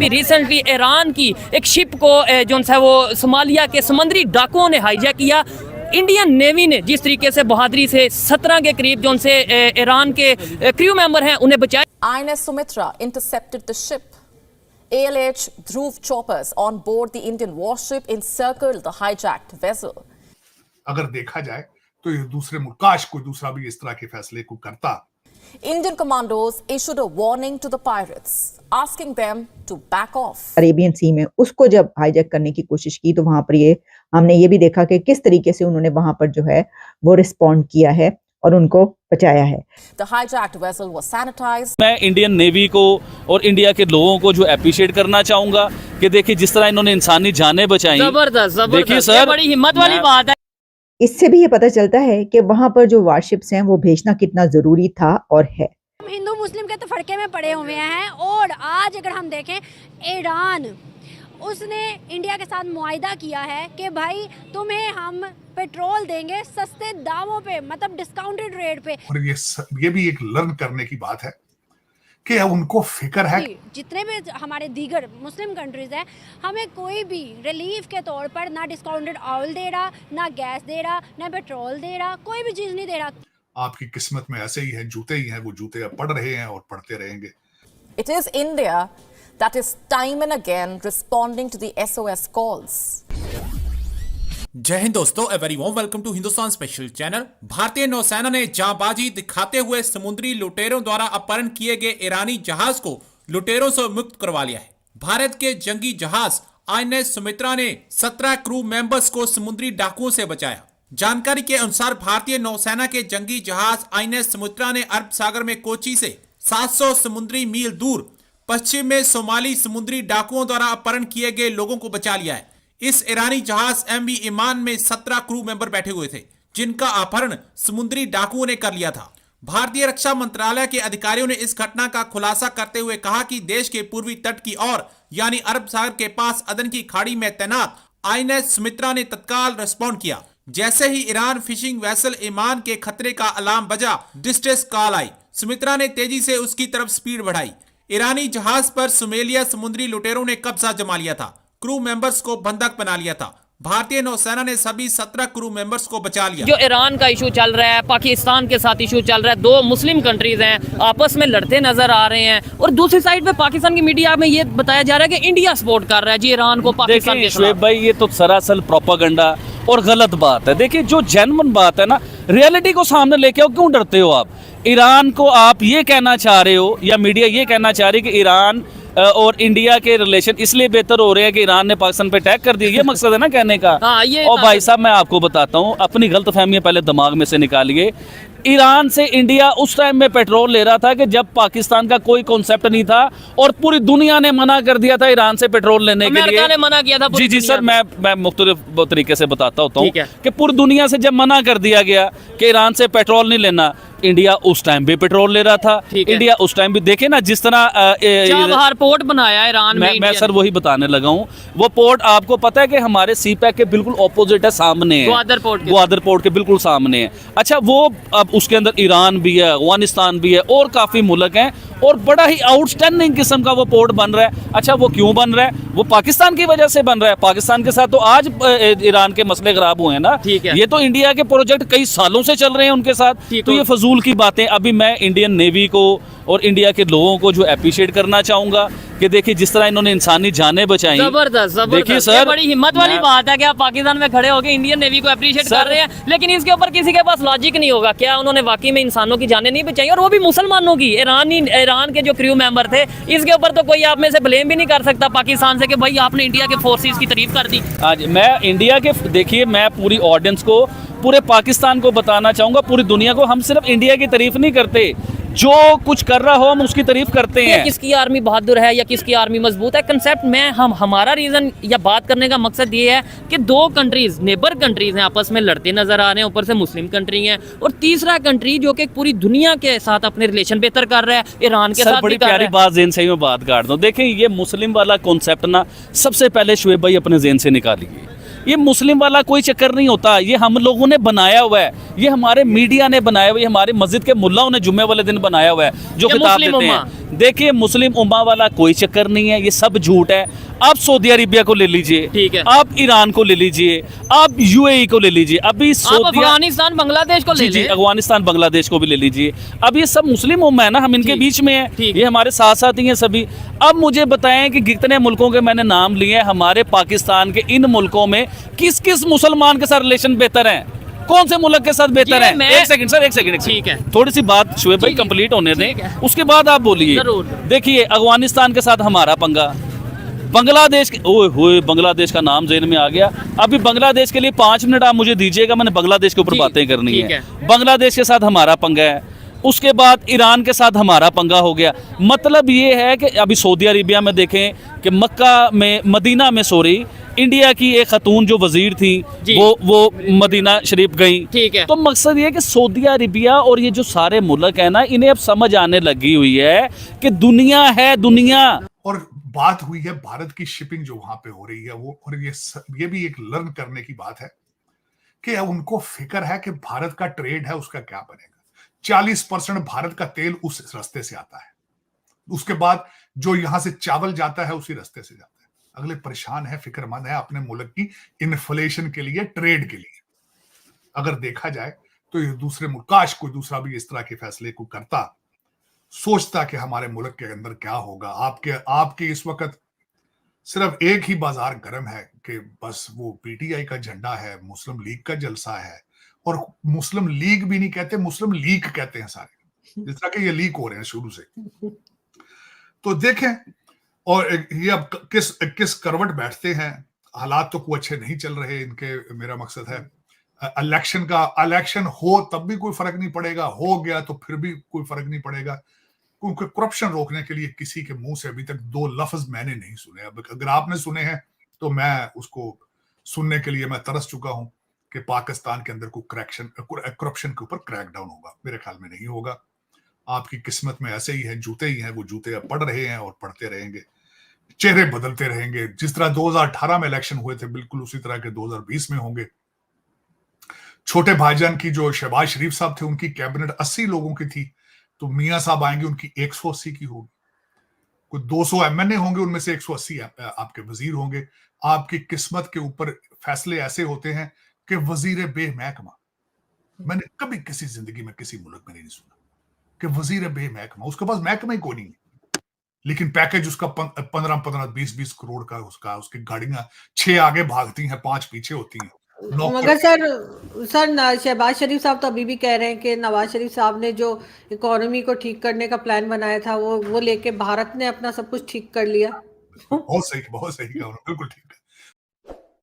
अभी recently Iran की एक शिप को जो है वो सोमालिया के समुद्री डाकुओं ने हाईजैक किया। इंडियन नेवी ने जिस तरीके से बहादुरी से 17 के करीब जो उनसे ईरान के क्रू मेंबर हैं उन्हें बचाया। INS Sumitra intercepted the ship. ALH Dhruv choppers on board the Indian warship encircled the hijacked vessel. अगर देखा जाए तो ये दूसरे मुल्क, काश कोई दूसरा भी इस तरह के फैसले को करता। Indian commandos issued a warning to the pirates, asking them to back off. Arabian sea में उसको जब हाईजैक करने की कोशिश की तो वहां पर हमने ये भी देखा कि किस तरीके से उन्होंने वहां पर जो है वो रिस्पॉन्ड किया है और उनको बचाया है। The hijacked vessel was sanitized. मैं इंडियन नेवी को और इंडिया के लोगों को जो अप्रिशिएट करना चाहूंगा कि देखिए जिस तरह इन्होंने इंसानी जानें बचाई। जबरदस्त, देखिए सर, ये बड़ी हिम्मत वाली बात है। इससे भी ये पता चलता है कि वहां पर जो वारशिप्स हैं वो भेजना कितना जरूरी था और है। हम हिंदू मुस्लिम के तो फड़के में पड़े हुए हैं और आज अगर हम देखें ईरान, उसने इंडिया के साथ मुआहिदा किया है कि भाई तुम्हें हम पेट्रोल देंगे सस्ते दामों पे, मतलब डिस्काउंटेड रेट पे। और ये भी एक लर्न करने की बात है कि उनको फिक्र है। जितने भी हमारे दीगर मुस्लिम कंट्रीज हैं, हमें कोई भी रिलीफ के तौर पर ना डिस्काउंटेड ऑयल दे रहा, ना गैस दे रहा, ना पेट्रोल दे रहा, कोई भी चीज नहीं दे रहा। आपकी किस्मत में ऐसे ही है, जूते ही हैं, वो जूते अब पड़ रहे हैं और पड़ते रहेंगे। It is India that is time and again responding to the SOS calls. Jai Hind दोस्तों, a very warm welcome to Hindustan special channel. भारतीय नौसेना ने जांबाजी दिखाते हुए समुद्री लुटेरों द्वारा अपहरण किए गए ईरानी जहाज को लुटेरों से मुक्त करवा लिया है। भारत के जंगी जहाज INS सुमित्रा ने 17 क्रू मेंबर्स को समुद्री डाकुओं से बचाया। जानकारी के अनुसार भारतीय नौसेना के जंगी जहाज INS सुमित्रा ने अरब सागर में कोची से 700 समुद्री मील दूर पश्चिम में सोमाली समुद्री डाकुओं द्वारा अपहरण किए गए लोगों को बचा लिया है। इस ईरानी जहाज MV ईमान में 17 क्रू मेंबर बैठे हुए थे, जिनका अपहरण समुद्री डाकुओं ने कर लिया था। भारतीय रक्षा मंत्रालय के अधिकारियों ने इस घटना का खुलासा करते हुए कहा कि देश के पूर्वी तट की ओर यानी अरब सागर के पास अदन की खाड़ी में तैनात INS सुमित्रा ने तत्काल रिस्पॉन्ड किया। जैसे ही ईरान फिशिंग वेसल ईमान के खतरे का अलार्म बजा, डिस्ट्रेस कॉल आई। सुमित्रा ने तेजी से उसकी तरफ स्पीड बढ़ाई। ईरानी जहाज पर सोमालिया समुद्री लुटेरों ने कब्जा जमा लिया था, क्रू मेंबर्स को बंधक बना लिया था। भारतीय नौसेना ने सभी 17 क्रू मेंबर्स को बचा लिया। जो ईरान का इशू चल रहा है, पाकिस्तान के साथ इशू चल रहा है, दो मुस्लिम कंट्रीज हैं आपस में लड़ते नजर आ रहे हैं और दूसरी साइड पे पाकिस्तान की मीडिया में ये बताया जा रहा है कि इंडिया सपोर्ट कर रहा है जी ईरान को पाकिस्तान के शुएब भाई, ये तो सरासर प्रोपेगेंडा और गलत बात है। देखिए जो जेन्युइन बात है ना, रियलिटी को सामने लेके आओ, क्यों डरते हो आप? ईरान को आप ये कहना चाह रहे हो या मीडिया ये कहना चाह रही है कि ईरान और इंडिया के रिलेशन इसलिए बेहतर हो रहे हैं कि ईरान ने पाकिस्तान पे अटैक कर दिया, ये मकसद है ना कहने का। हाँ, ये और भाई साहब मैं आपको बताता हूँ, अपनी गलतफहमियां पहले दिमाग में से निकालिए। ईरान से इंडिया उस टाइम में पेट्रोल ले रहा था कि जब पाकिस्तान का कोई कॉन्सेप्ट नहीं था और पूरी दुनिया ने मना कर दिया था ईरान से पेट्रोल लेने के लिए। ने मना किया था। जी सर, मैं मुख्तलिफ तरीके से बताता होता हूँ कि पूरी दुनिया से जब मना कर दिया गया कि ईरान से पेट्रोल नहीं लेना, इंडिया उस टाइम भी पेट्रोल ले रहा था। इंडिया उस टाइम भी देखे ना जिस तरह चाबहार पोर्ट बनाया ईरान में। मैं सर वही बताने लगा हूँ। वो पोर्ट आपको पता है कि हमारे CPEC के बिल्कुल ऑपोजिट है, सामने है, ग्वादर पोर्ट के बिल्कुल सामने है। अच्छा, वो अब उसके अंदर ईरान भी है, अफगानिस्तान भी है और काफी मुल्क हैं और बड़ा ही आउटस्टैंडिंग किस्म का वो पोर्ट बन रहा है। अच्छा, वो क्यों बन रहा है? वो पाकिस्तान की वजह से बन रहा है। पाकिस्तान के साथ तो आज ईरान के मसले खराब हुए हैं ना। ये तो इंडिया के प्रोजेक्ट कई सालों से चल रहे हैं उनके साथ, तो ये फजूल की बातें। अभी मैं इंडियन नेवी को और इंडिया के लोगों को जो अप्रिशिएट करना चाहूंगा कि देखिए जिस तरह इन्होंने इंसानी जानें बचाई। जबरदस्त, देखिए सर, ये बड़ी हिम्मत वाली बात है कि आप पाकिस्तान में खड़े होकर इंडियन नेवी को अप्रिशिएट कर रहे हैं, लेकिन इसके ऊपर किसी के पास लॉजिक नहीं होगा। क्या उन्होंने वाकई में इंसानों की जानें नहीं बचाई, और वो भी मुसलमानों की? ईरान के जो क्रू मेंबर थे, इसके ऊपर तो कोई आप में से ब्लेम भी नहीं कर सकता पाकिस्तान से कि भाई आपने इंडिया के फोर्सेस की तारीफ कर दी। आज मैं इंडिया के, देखिए मैं पूरी ऑडियंस को, पूरे पाकिस्तान को बताना चाहूंगा, पूरी दुनिया को, हम सिर्फ इंडिया की तारीफ नहीं करते, जो कुछ कर रहा हो हम उसकी तारीफ करते हैं। किसकी आर्मी बहादुर है या किसकी आर्मी मजबूत है, कंसेप्ट में हमारा रीजन या बात करने का मकसद ये है कि दो कंट्रीज, नेबर कंट्रीज हैं, आपस में लड़ते नजर आ रहे हैं, ऊपर से मुस्लिम कंट्री हैं, और तीसरा कंट्री जो कि पूरी दुनिया के साथ अपने रिलेशन बेहतर कर रहा है, ईरान के साथ। बड़ी प्यारी बात ज़हन से मैं बात काट दूं। देखें, ये मुस्लिम वाला कॉन्सेप्ट ना सबसे पहले शुएब भाई अपने ज़हन से निकालिए। ये मुस्लिम वाला कोई चक्कर नहीं होता, ये हम लोगों ने बनाया हुआ है, ये हमारे मीडिया ने बनाया हुआ है, ये हमारे मस्जिद के मुल्लाओं ने जुम्मे वाले दिन बनाया हुआ है जो ये किताब मुस्लिम देते उम्मा। हैं। देखिए मुस्लिम उम्मा वाला कोई चक्कर नहीं है, ये सब झूठ है। आप सऊदी अरेबिया को ले लीजिए, ठीक है। आप ईरान को ले लीजिए, आप यूएई को ले लीजिए, अभी आप सऊदी अफगानिस्तान बांग्लादेश को ले जी जी लें। अफगानिस्तान बांग्लादेश को भी ले लीजिए। अब ये सब मुस्लिम उम्मा है ना, हम इनके ठीक, बीच में हैं, ठीक। ये हमारे साथ साथ ही हैं सभी। अब मुझे बताएं कि कितने मुल्कों के मैंने नाम लिए हैं, हमारे पाकिस्तान के इन मुल्कों में किस किस मुसलमान के साथ रिलेशन बेहतर हैं, कौन से मुल्क के साथ बेहतर ये है? मैं- एक सेकंड सर, एक सेकंड ठीक है। थोड़ी सी बात शुएब भाई ठीक है, कंप्लीट होने ठीक दें, है। उसके बाद आप बोलिए। जरूर। देखिए अफगानिस्तान के साथ हमारा पंगा, बांग्लादेश के ओए होए बांग्लादेश का नाम जेहन में आ गया। अभी बांग्लादेश के लिए 5 मिनट आप मुझे दीजिएगा, मैंने बांग्लादेश के ऊपर ठीक, बातें करनी ठीक है। है। बांग्लादेश के साथ हमारा पंगा है, उसके बाद ईरान के साथ हमारा पंगा हो गया। मतलब ये है कि अभी सऊदी अरेबिया में देखें कि मक्का में मदीना में सॉरी इंडिया की एक खतून जो वजीर थी जी। वो मदीना शरीफ गई। ठीक है। तो मकसद ये है कि सऊदी अरेबिया और ये जो सारे मुल्क है ना, इन्हें अब समझ आने लगी हुई है कि दुनिया है दुनिया। और बात हुई है भारत की शिपिंग जो वहां पे हो रही है वो, और ये भी एक लर्न करने की बात है कि उनको फिक्र है कि भारत का ट्रेड है उसका क्या बनेगा। 40% भारत का तेल उस रास्ते से आता है, उसके बाद जो यहां से चावल जाता है उसी रास्ते से जाता है। अगले परेशान है, फिक्रमंद है अपने मुल्क की इन्फ्लेशन के लिए, ट्रेड के लिए। अगर देखा जाए तो ये दूसरे मुल्क, काश कोई दूसरा भी इस तरह के फैसले को करता, सोचता कि हमारे मुल्क के अंदर क्या होगा। आपके इस वक्त सिर्फ एक ही बाजार गर्म है कि बस वो पीटीआई का झंडा है, मुस्लिम लीग का जलसा है। और मुस्लिम लीग भी नहीं कहते, मुस्लिम लीग कहते हैं सारे, जिस तरह के ये लीक हो रहे हैं शुरू से। तो देखें, और ये अब किस करवट बैठते हैं। हालात तो कोई अच्छे नहीं चल रहे इनके। मेरा मकसद है इलेक्शन हो तब भी कोई फर्क नहीं पड़ेगा, हो गया तो फिर भी कोई फर्क नहीं पड़ेगा, क्योंकि करप्शन रोकने के लिए किसी के मुंह से अभी तक 2 लफ्ज मैंने नहीं सुने। अब अगर आपने सुने हैं तो मैं उसको सुनने के लिए मैं तरस चुका हूं कि पाकिस्तान के अंदर कोई करप्शन के ऊपर क्रैकडाउन होगा। मेरे ख्याल में नहीं होगा। आपकी किस्मत में ऐसे ही है, जूते ही हैं, वो जूते अब पड़ रहे हैं और पड़ते रहेंगे, चेहरे बदलते रहेंगे। जिस तरह 2018 में इलेक्शन हुए थे बिल्कुल उसी तरह के 2020 में होंगे। छोटे भाईजान की जो शहबाज शरीफ साहब थे उनकी कैबिनेट 80 लोगों की थी, तो मियां साहब आएंगे उनकी 180 की होगी। कोई 200 एमएनए होंगे, उनमें से 180 आपके वजीर होंगे। आपकी किस्मत के ऊपर फैसले ऐसे होते हैं कि वजीर बेमहकमा, मैंने कभी किसी जिंदगी में किसी मुल्क में नहीं सुना कि वजीर बेमहकमा, उसके पास महकमा ही कोई नहीं है, लेकिन पैकेज उसका 15-15, 20-20 करोड़ का उसकी गाड़ियां 6 आगे भागती हैं, 5 पीछे होती हैं। मगर सर शहबाज शरीफ साहब तो अभी भी कह रहे हैं कि नवाज शरीफ साहब ने जो इकोनॉमी को ठीक करने का प्लान बनाया था वो लेके भारत ने अपना सब कुछ ठीक कर लिया। बहुत सही कहा उन्होंने, बिल्कुल ठीक है।